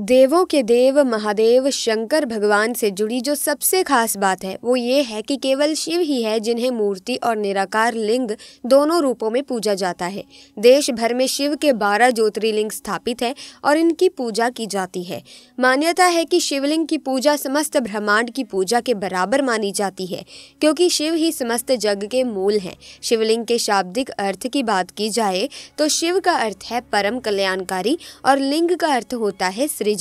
देवों के देव महादेव शंकर भगवान से जुड़ी जो सबसे खास बात है वो ये है कि केवल शिव ही है जिन्हें मूर्ति और निराकार लिंग दोनों रूपों में पूजा जाता है। देश भर में शिव के 12 ज्योतिर्लिंग स्थापित है और इनकी पूजा की जाती है। मान्यता है कि शिवलिंग की पूजा समस्त ब्रह्मांड की पूजा के बराबर मानी जाती है, क्योंकि शिव ही समस्त जग के मूल हैं। शिवलिंग के शाब्दिक अर्थ की बात की जाए तो शिव का अर्थ है परम कल्याणकारी और लिंग का अर्थ होता है सृजन।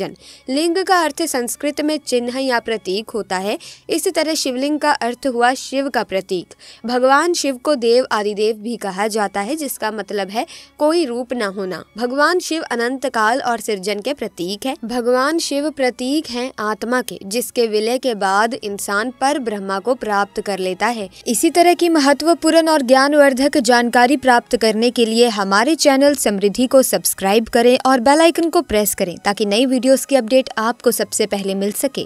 लिंग का अर्थ संस्कृत में चिन्ह या प्रतीक होता है। इसी तरह शिवलिंग का अर्थ हुआ शिव का प्रतीक। भगवान शिव को देव आदिदेव भी कहा जाता है, जिसका मतलब है कोई रूप न होना। भगवान शिव अनंत काल और सृजन के प्रतीक है। भगवान शिव प्रतीक हैं आत्मा के, जिसके विलय के बाद इंसान पर ब्रह्मा को प्राप्त कर लेता है। इसी तरह की महत्वपूर्ण और ज्ञानवर्धक जानकारी प्राप्त करने के लिए हमारे चैनल समृद्धि को सब्सक्राइब करें और बेल आइकन को प्रेस करें ताकि नई वीडियोस की अपडेट आपको सबसे पहले मिल सके।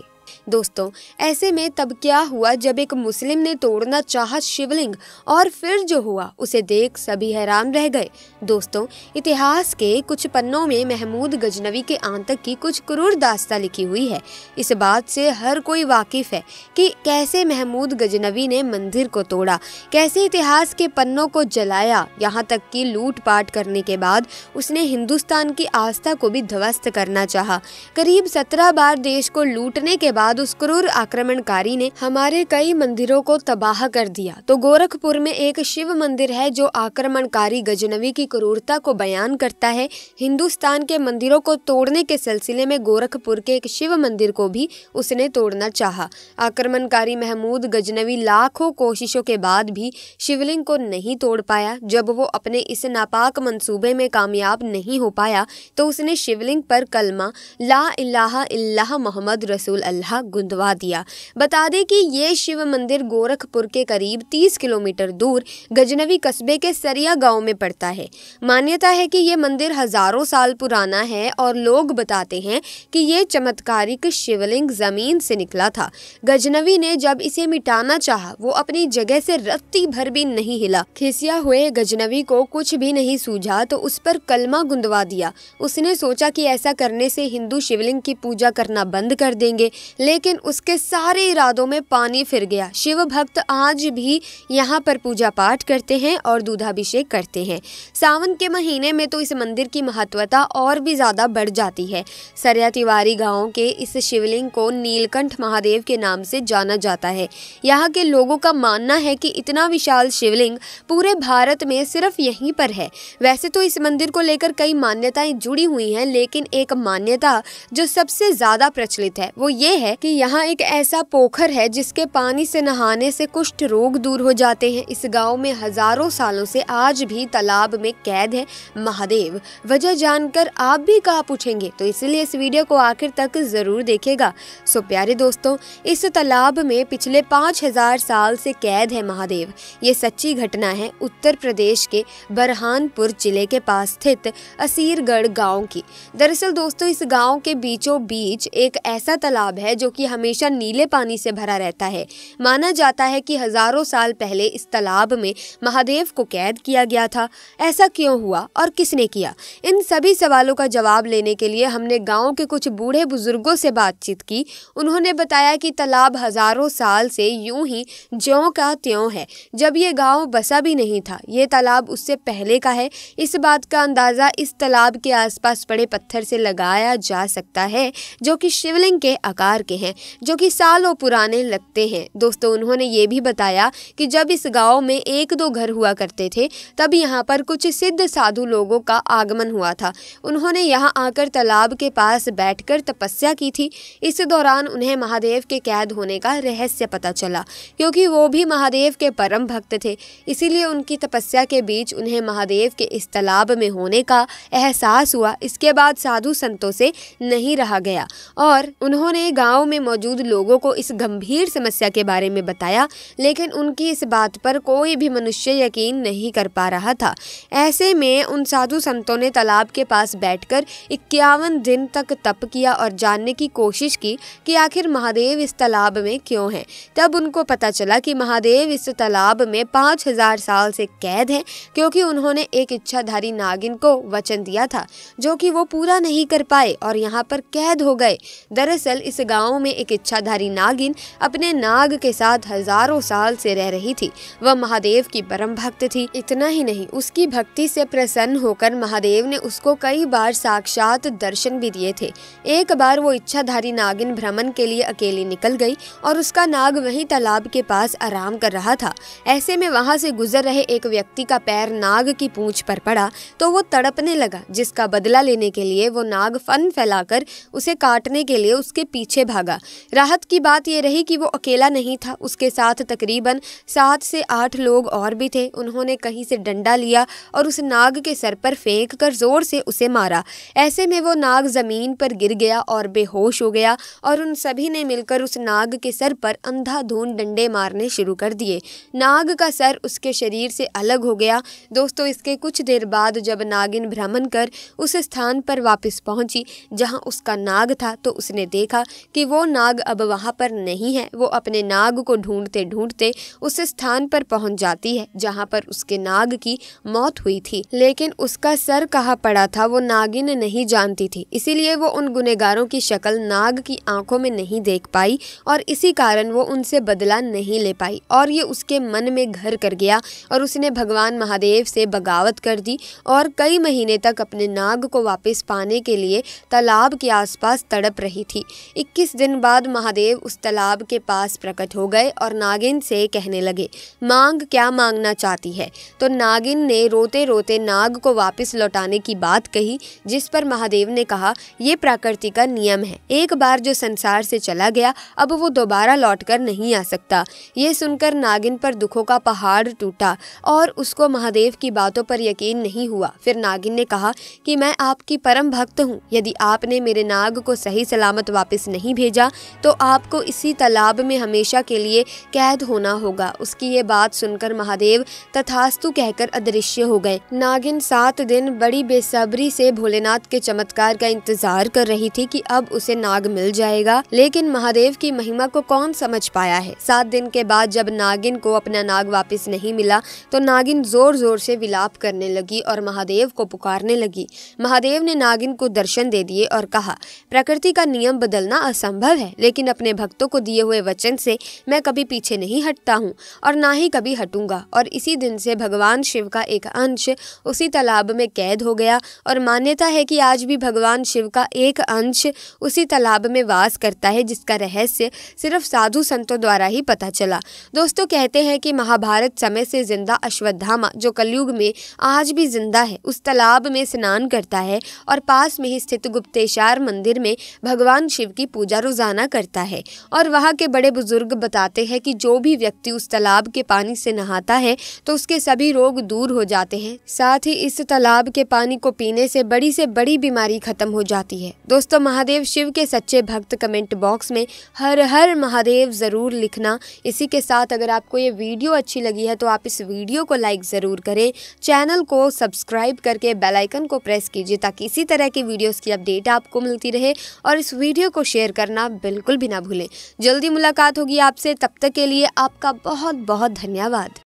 दोस्तों, ऐसे में तब क्या हुआ जब एक मुस्लिम ने तोड़ना चाहा शिवलिंग और फिर जो हुआ उसे देख सभी हैरान रह गए। दोस्तों, इतिहास के कुछ पन्नों में महमूद गजनवी के आतंक की कुछ क्रूर दास्तां लिखी हुई है। इस बात से हर कोई वाकिफ है कि कैसे महमूद गजनवी ने मंदिर को तोड़ा, कैसे इतिहास के पन्नों को जलाया, यहाँ तक कि लूटपाट करने के बाद उसने हिंदुस्तान की आस्था को भी ध्वस्त करना चाहा। करीब 17 बार देश को लूटने के बाद उस क्रूर आक्रमणकारी ने हमारे कई मंदिरों को तबाह कर दिया। तो गोरखपुर में एक शिव मंदिर है जो आक्रमणकारी गजनवी की क्रूरता को बयान करता है। हिंदुस्तान के मंदिरों को तोड़ने के सिलसिले में गोरखपुर के एक शिव मंदिर को भी उसने तोड़ना चाहा। आक्रमणकारी महमूद गजनवी लाखों कोशिशों के बाद भी शिवलिंग को नहीं तोड़ पाया। जब वो अपने इस नापाक मंसूबे में कामयाब नहीं हो पाया तो उसने शिवलिंग पर कलमा ला इलाहा इल्लल्लाह मोहम्मद रसूल अल्लाह गुंदवा दिया। बता दें कि ये शिव मंदिर गोरखपुर के करीब 30 किलोमीटर दूर गजनवी कस्बे के सरिया गांव में पड़ता है। मान्यता है कि ये मंदिर हजारों साल पुराना है और लोग बताते हैं कि ये चमत्कारिक शिवलिंग जमीन से निकला था। गजनवी ने जब इसे मिटाना चाहा वो अपनी जगह से रत्ती भर भी नहीं हिला। खिसिया हुए गजनवी को कुछ भी नहीं सूझा तो उस पर कलमा गुंदवा दिया। उसने सोचा कि ऐसा करने से हिंदू शिवलिंग की पूजा करना बंद कर देंगे, लेकिन उसके सारे इरादों में पानी फिर गया। शिव भक्त आज भी यहाँ पर पूजा पाठ करते हैं और दूधाभिषेक करते हैं। सावन के महीने में तो इस मंदिर की महत्वता और भी ज्यादा बढ़ जाती है। सरिया तिवारी गांव के इस शिवलिंग को नीलकंठ महादेव के नाम से जाना जाता है। यहाँ के लोगों का मानना है कि इतना विशाल शिवलिंग पूरे भारत में सिर्फ यहीं पर है। वैसे तो इस मंदिर को लेकर कई मान्यताएं जुड़ी हुई हैं, लेकिन एक मान्यता जो सबसे ज्यादा प्रचलित है वो ये है कि यहाँ एक ऐसा पोखर है जिसके पानी से नहाने से कुष्ठ रोग दूर हो जाते हैं। इस गांव में हजारों सालों से आज भी तालाब में कैद है महादेव। वजह जानकर आप भी कहाँ पूछेंगे, तो इसलिए इस वीडियो को आखिर तक जरूर देखिएगा। सो प्यारे दोस्तों, इस तालाब में पिछले 5000 साल से कैद है महादेव। ये सच्ची घटना है उत्तर प्रदेश के बरहानपुर जिले के पास स्थित असीरगढ़ गाँव की। दरअसल दोस्तों, इस गाँव के बीचों बीच एक ऐसा तालाब है जो कि हमेशा नीले पानी से भरा रहता है। माना जाता है कि हजारों साल पहले इस तालाब में महादेव को कैद किया गया था। ऐसा क्यों हुआ और किसने किया? इन सभी सवालों का जवाब लेने के लिए हमने गांव के कुछ बूढ़े बुजुर्गों से बातचीत की। उन्होंने बताया कि तालाब हजारों साल से यूं ही ज्यों का त्यों है। जब ये गांव बसा भी नहीं था, ये तालाब उससे पहले का है। इस बात का अंदाजा इस तालाब के आसपास पड़े पत्थर से लगाया जा सकता है, जो कि शिवलिंग के आकार के हैं, जो कि सालों पुराने लगते हैं। दोस्तों, उन्होंने ये भी बताया कि जब इस गांव में 1-2 घर हुआ करते थे, तब यहाँ पर कुछ सिद्ध साधु लोगों का आगमन हुआ था। उन्होंने यहाँ आकर तालाब के पास बैठकर तपस्या की थी। इस दौरान उन्हें महादेव के कैद होने का रहस्य पता चला, क्योंकि वो भी महादेव के परम भक्त थे। इसीलिए उनकी तपस्या के बीच उन्हें महादेव के इस तालाब में होने का एहसास हुआ। इसके बाद साधु संतों से नहीं रहा गया और उन्होंने गाँव गांव में मौजूद लोगों को इस गंभीर समस्या के बारे में बताया, लेकिन उनकी इस बात पर कोई भी मनुष्य यकीन नहीं कर पा रहा था। ऐसे में उन साधु संतों ने तालाब के पास बैठकर 51 दिन तक तप किया और जानने की कोशिश की कि आखिर महादेव इस तालाब में क्यों हैं। तब उनको पता चला कि महादेव इस तालाब में 5000 साल से कैद हैं, क्योंकि उन्होंने एक इच्छाधारी नागिन को वचन दिया था जो कि वो पूरा नहीं कर पाए और यहाँ पर कैद हो गए। दरअसल इस गांव में एक इच्छाधारी नागिन अपने नाग के साथ हजारों साल से रह रही थी। वह महादेव की परम भक्त थी। इतना ही नहीं, उसकी भक्ति से प्रसन्न होकर महादेव ने उसको कई बार साक्षात दर्शन भी दिए थे। एक बार वो इच्छाधारी नागिन भ्रमण के लिए अकेली निकल गई और उसका नाग वहीं तालाब के पास आराम कर रहा था। ऐसे में वहां से गुजर रहे एक व्यक्ति का पैर नाग की पूंछ पर पड़ा तो वो तड़पने लगा, जिसका बदला लेने के लिए वो नाग फन फैलाकर उसे काटने के लिए उसके पीछे भागा। राहत की बात ये रही कि वो अकेला नहीं था, उसके साथ तकरीबन 7 से 8 लोग और भी थे। उन्होंने कहीं से डंडा लिया और उस नाग के सर पर फेंक कर जोर से उसे मारा। ऐसे में वो नाग जमीन पर गिर गया और बेहोश हो गया और उन सभी ने मिलकर उस नाग के सर पर अंधाधुंध डंडे मारने शुरू कर दिए। नाग का सर उसके शरीर से अलग हो गया। दोस्तों, इसके कुछ देर बाद जब नागिन भ्रमण कर उस स्थान पर वापस पहुंची जहां उसका नाग था, तो उसने देखा कि वो नाग अब वहां पर नहीं है। वो अपने नाग को ढूंढते ढूंढते उस स्थान पर पहुंच जाती है जहां पर उसके नाग की मौत हुई थी, लेकिन उसका सर कहाँ पड़ा था वो नागिन नहीं जानती थी। इसीलिए वो उन गुनहगारों की शक्ल नाग की आंखों में नहीं देख पाई और इसी कारण वो उनसे बदला नहीं ले पाई और ये उसके मन में घर कर गया और उसने भगवान महादेव से बगावत कर दी और कई महीने तक अपने नाग को वापस पाने के लिए तालाब के आसपास तड़प रही थी। 21 दिन बाद महादेव उस तालाब के पास प्रकट हो गए और नागिन से कहने लगे, मांग क्या मांगना चाहती है। तो नागिन ने रोते रोते नाग को वापस लौटाने की बात कही, जिस पर महादेव ने कहा, ये प्रकृति का नियम है, एक बार जो संसार से चला गया अब वो दोबारा लौटकर नहीं आ सकता। ये सुनकर नागिन पर दुखों का पहाड़ टूटा और उसको महादेव की बातों पर यकीन नहीं हुआ। फिर नागिन ने कहा कि मैं आपकी परम भक्त हूँ, यदि आपने मेरे नाग को सही सलामत वापस नहीं भेजा तो आपको इसी तालाब में हमेशा के लिए कैद होना होगा। उसकी ये बात सुनकर महादेव तथास्तु कहकर अदृश्य हो गए। नागिन 7 दिन बड़ी बेसब्री से भोलेनाथ के चमत्कार का इंतजार कर रही थी कि अब उसे नाग मिल जाएगा, लेकिन महादेव की महिमा को कौन समझ पाया है। 7 दिन के बाद जब नागिन को अपना नाग वापस नहीं मिला तो नागिन जोर जोर से विलाप करने लगी और महादेव को पुकारने लगी। महादेव ने नागिन को दर्शन दे दिए और कहा, प्रकृति का नियम बदलना असंभव है, लेकिन अपने भक्तों को दिए हुए वचन से मैं कभी पीछे नहीं हटता हूँ और ना ही कभी हटूंगा। और इसी दिन से भगवान शिव का एक अंश उसी तालाब में कैद हो गया और मान्यता है कि आज भी भगवान शिव का एक अंश उसी तालाब में वास करता है, जिसका रहस्य सिर्फ साधु संतों द्वारा ही पता चला। दोस्तों, कहते हैं कि महाभारत समय से जिंदा अश्वत्थामा जो कलयुग में आज भी जिंदा है, उस तालाब में स्नान करता है और पास में ही स्थित गुप्तेश्वर मंदिर में भगवान शिव की पूजा रोजाना करता है। और वहाँ के बड़े बुजुर्ग बताते हैं कि जो भी व्यक्ति उस तालाब के पानी से नहाता है तो उसके सभी रोग दूर हो जाते हैं। साथ ही इस तालाब के पानी को पीने से बड़ी बीमारी खत्म हो जाती है। दोस्तों, महादेव शिव के सच्चे भक्त कमेंट बॉक्स में हर हर महादेव जरूर लिखना। इसी के साथ अगर आपको ये वीडियो अच्छी लगी है तो आप इस वीडियो को लाइक जरूर करें, चैनल को सब्सक्राइब करके बेल आइकन को प्रेस कीजिए ताकि इसी तरह की वीडियोस की अपडेट आपको मिलती रहे और इस वीडियो को शेयर करना बिल्कुल भी ना भूलें। जल्दी मुलाकात होगी आपसे, तब तक के लिए आपका बहुत बहुत धन्यवाद।